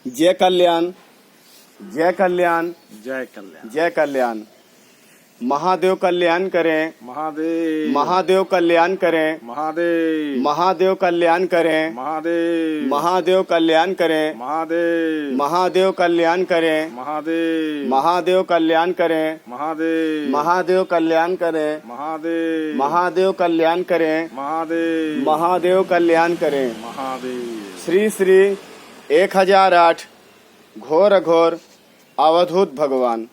जय कल्याण, जय कल्याण, जय कल्याण। जय कल्याण। महादेव कल्याण करें, महादेव। महादेव कल्याण करें, महादेव। महादेव कल्याण करें, महादेव। महादेव कल्याण करें, महादेव। महादेव कल्याण करें, महादेव। महादेव कल्याण करें, महादेव। महादेव कल्याण करें, महादेव। महादेव कल्याण करें, महादेव। महादेव कल्याण करें। महादेव। श्री श्री 1008 घोर घोर अवधूत भगवान।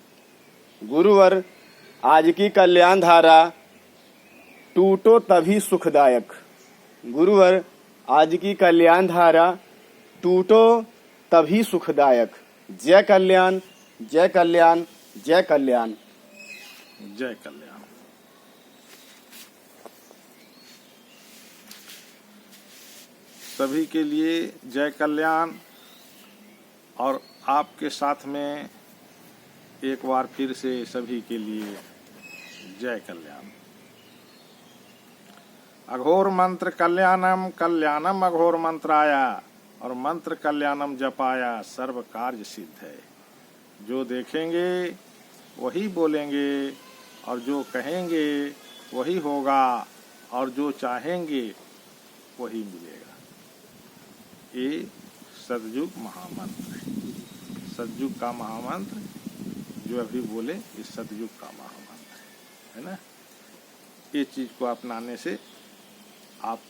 गुरुवर आज की कल्याण धारा टूटो तभी सुखदायक। गुरुवर आज की कल्याण धारा टूटो तभी सुखदायक। जय कल्याण, जय कल्याण, जय कल्याण। जय कल्याण। सभी के लिए जय कल्याण। और आपके साथ में एक बार फिर से सभी के लिए जय कल्याण। अघोर मंत्र कल्याणम, कल्याणम अघोर मंत्राया, और मंत्र कल्याणम जपाया सर्व कार्य सिद्ध है। जो देखेंगे वही बोलेंगे, और जो कहेंगे वही होगा, और जो चाहेंगे वही मिलेगा। ये सतयुग महामंत्र है। सतयुग का महामंत्र जो अभी बोले, ये सतयुग का महामंत्र है ना। ये चीज को अपनाने से आप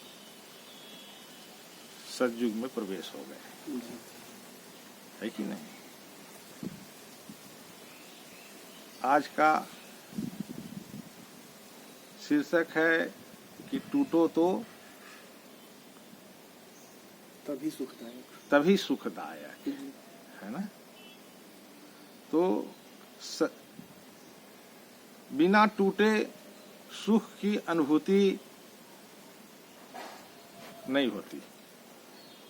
सतयुग में प्रवेश हो गए, है कि नहीं। आज का शीर्षक है कि टूटो तो तभी सुखदायक, तभी सुखदायक, है ना। तो बिना टूटे सुख की अनुभूति नहीं होती,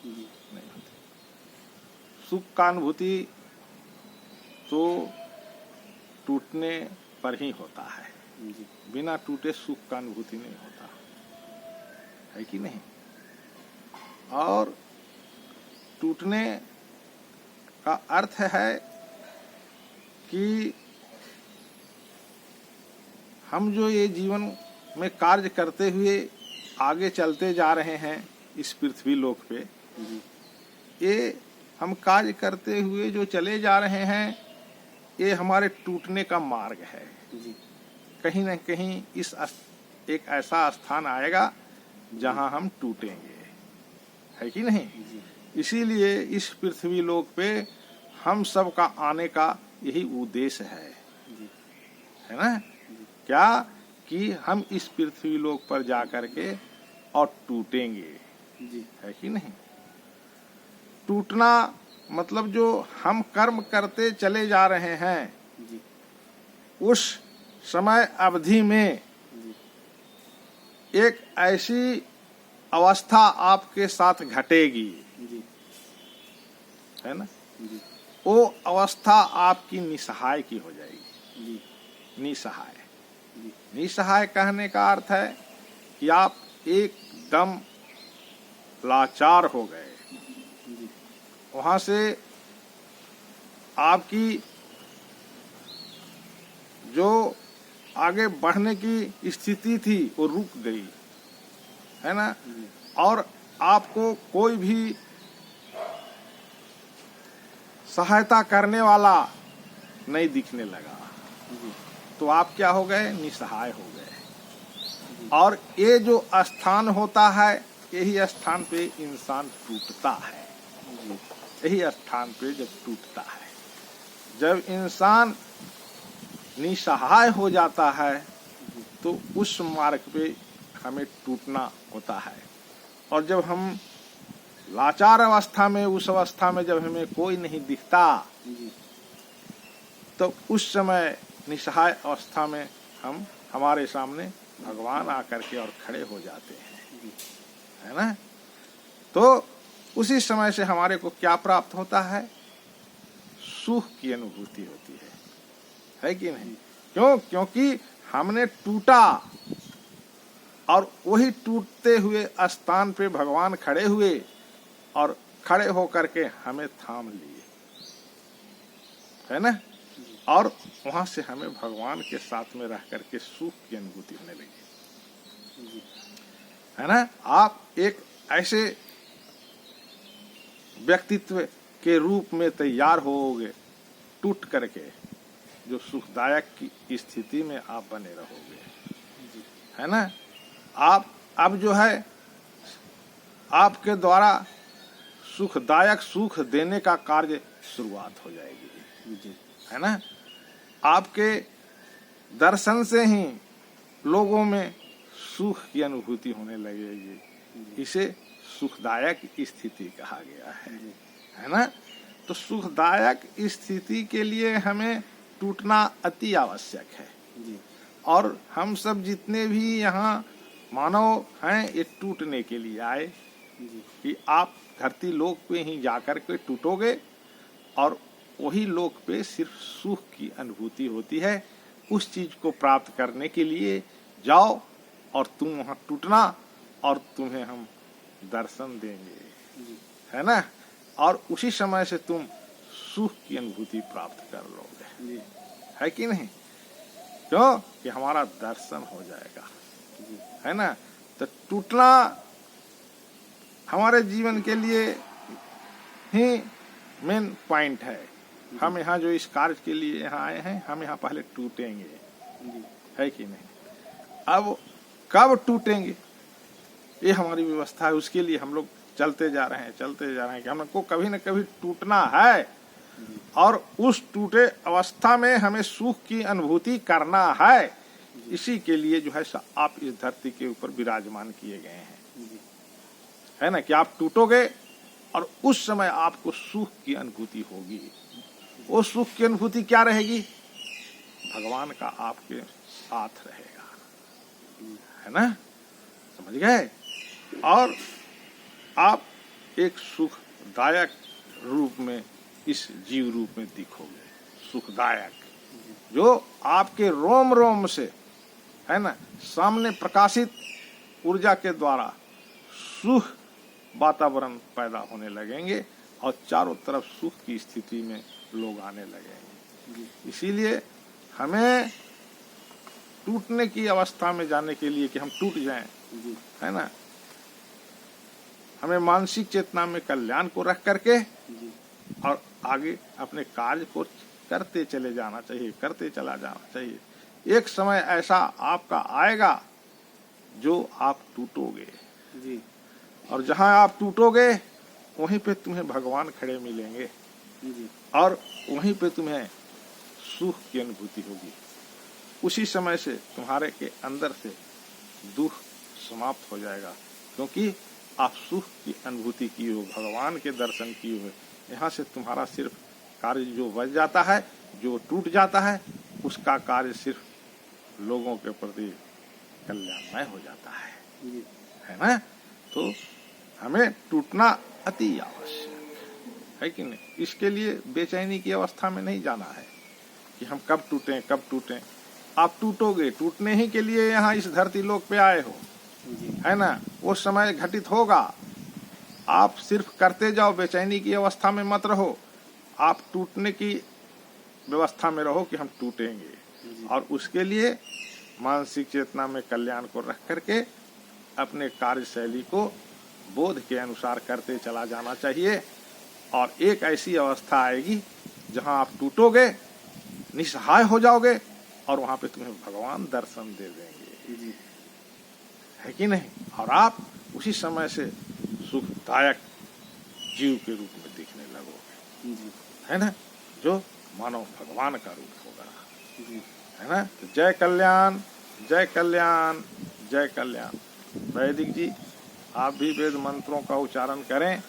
नहीं होती। सुख का अनुभूति तो टूटने पर ही होता है। बिना टूटे सुख का अनुभूति नहीं होता, है कि नहीं। और टूटने का अर्थ है कि हम जो ये जीवन में कार्य करते हुए आगे चलते जा रहे हैं इस पृथ्वी लोक पे, ये हम कार्य करते हुए जो चले जा रहे हैं, ये हमारे टूटने का मार्ग है। कहीं न कहीं इस एक ऐसा स्थान आएगा जहां हम टूटेंगे, है कि नहीं। इसीलिए इस पृथ्वी लोक पे हम सब का आने का यही उद्देश्य है ना। क्या कि हम इस पृथ्वी लोक पर जा करके और टूटेंगे, है कि नहीं। टूटना मतलब जो हम कर्म करते चले जा रहे हैं, उस समय अवधि में एक ऐसी अवस्था आपके साथ घटेगी, है ना। वो अवस्था आपकी निसहाय की हो जाएगी। निसहाय, निसहाय कहने का अर्थ है कि आप एकदम लाचार हो गए। वहां से आपकी जो आगे बढ़ने की स्थिति थी वो रुक गई, है ना। और आपको कोई भी सहायता करने वाला नहीं दिखने लगा, तो आप क्या हो गए, निसहाय हो गए। और ये जो स्थान होता है, यही स्थान पे इंसान टूटता है। यही स्थान पे जब टूटता है, जब इंसान निसहाय हो जाता है, तो उस मार्ग पे हमें टूटना होता है। और जब हम लाचार अवस्था में, उस अवस्था में जब हमें कोई नहीं दिखता, तो उस समय निसहाय अवस्था में हमारे सामने भगवान आकर के और खड़े हो जाते हैं, है ना। तो उसी समय से हमारे को क्या प्राप्त होता है, सुख की अनुभूति होती है कि नहीं। क्यों? क्योंकि हमने टूटा, और वही टूटते हुए स्थान पे भगवान खड़े हुए और खड़े होकर के हमें थाम लिए, है ना, और वहां से हमें भगवान के साथ में रह करके सुख की अनुभूति होने लगी, है ना। आप एक ऐसे व्यक्तित्व के रूप में तैयार होगे टूट करके, जो सुखदायक की स्थिति में आप बने रहोगे, है ना। आप अब जो है आपके द्वारा सुखदायक सुख देने का कार्य शुरुआत हो जाएगी, है ना। आपके दर्शन से ही लोगों में सुख की अनुभूति होने लगेगी, इसे सुखदायक स्थिति कहा गया है ना। तो सुखदायक स्थिति के लिए हमें टूटना अति आवश्यक है, और हम सब जितने भी यहाँ मानव हैं ये टूटने के लिए आए कि आप धरती लोक पे ही जाकर के टूटोगे, और वही लोक पे सिर्फ सुख की अनुभूति होती है। उस चीज को प्राप्त करने के लिए जाओ और तुम वहां टूटना, और तुम्हें हम दर्शन देंगे, है ना, और उसी समय से तुम सुख की अनुभूति प्राप्त कर लोगे, है कि नहीं। क्यों कि हमारा दर्शन हो जाएगा, है ना। तो टूटना हमारे जीवन के लिए ही मेन पॉइंट है। हम यहाँ जो इस कार्य के लिए यहाँ आए हैं, हम यहाँ पहले टूटेंगे, है कि नहीं। अब कब टूटेंगे ये हमारी व्यवस्था है, उसके लिए हम लोग चलते जा रहे हैं कि हमको कभी न कभी टूटना है, और उस टूटे अवस्था में हमें सुख की अनुभूति करना है। इसी के लिए जो है आप इस धरती के ऊपर विराजमान किए गए हैं, है ना, कि आप टूटोगे और उस समय आपको सुख की अनुभूति होगी। वो सुख की अनुभूति क्या रहेगी? भगवान का आपके साथ रहेगा, है ना, समझ गए। और आप एक सुखदायक रूप में इस जीव रूप में दिखोगे, सुखदायक, जो आपके रोम रोम से, है ना, सामने प्रकाशित ऊर्जा के द्वारा सुख वातावरण पैदा होने लगेंगे, और चारों तरफ सुख की स्थिति में लोग आने लगेंगे। इसीलिए हमें टूटने की अवस्था में जाने के लिए, कि हम टूट जाएं, है ना, हमें मानसिक चेतना में कल्याण को रख करके और आगे अपने कार्य को करते चले जाना चाहिए, करते चला जाना चाहिए। एक समय ऐसा आपका आएगा जो आप टूटोगे जी, और जहां आप टूटोगे वहीं पे तुम्हें भगवान खड़े मिलेंगे जी, और वहीं पे तुम्हें सुख की अनुभूति होगी। उसी समय से तुम्हारे के अंदर से दुख समाप्त हो जाएगा, क्योंकि आप सुख की अनुभूति किए हो, भगवान के दर्शन किए हो। यहाँ से तुम्हारा सिर्फ कार्य जो बच जाता है, जो टूट जाता है, उसका कार्य सिर्फ लोगों के प्रति कल्याणमय हो जाता है ना। तो हमें टूटना अति आवश्यक है कि नहीं। इसके लिए बेचैनी की अवस्था में नहीं जाना है कि हम कब टूटें। आप टूटोगे, टूटने ही के लिए यहाँ इस धरती लोक पे आए हो, है ना। वो समय घटित होगा, आप सिर्फ करते जाओ, बेचैनी की अवस्था में मत रहो। आप टूटने की व्यवस्था में रहो कि हम टूटेंगे, और उसके लिए मानसिक चेतना में कल्याण को रख करके अपने कार्यशैली को बोध के अनुसार करते चला जाना चाहिए। और एक ऐसी अवस्था आएगी जहां आप टूटोगे, निसहाय हो जाओगे, और वहां पे तुम्हें भगवान दर्शन दे देंगे, है कि नहीं। और आप उसी समय से सुखदायक जीव के रूप में दिखने लगोगे, है ना, जो मानो भगवान का रूप होगा, है ना। तो जय कल्याण, जय कल्याण, जय कल्याण। वैदिक जी, आप भी वेद मंत्रों का उच्चारण करें।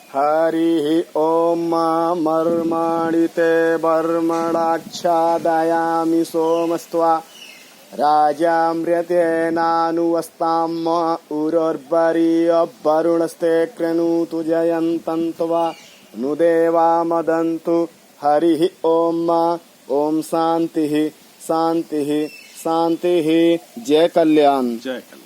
हरि ओम मर्माणि ते वर्मणाच्छादयामि सोमस्त्वा राजामृतेनानुवस्ताम उरोर्वरीय वरुणस्ते कृणुतु जयन्तं त्वा नुदेवा मदन्तु। हरि ओम। ओम शांति शांति शांति। जय कल्याण। जय कल्याण।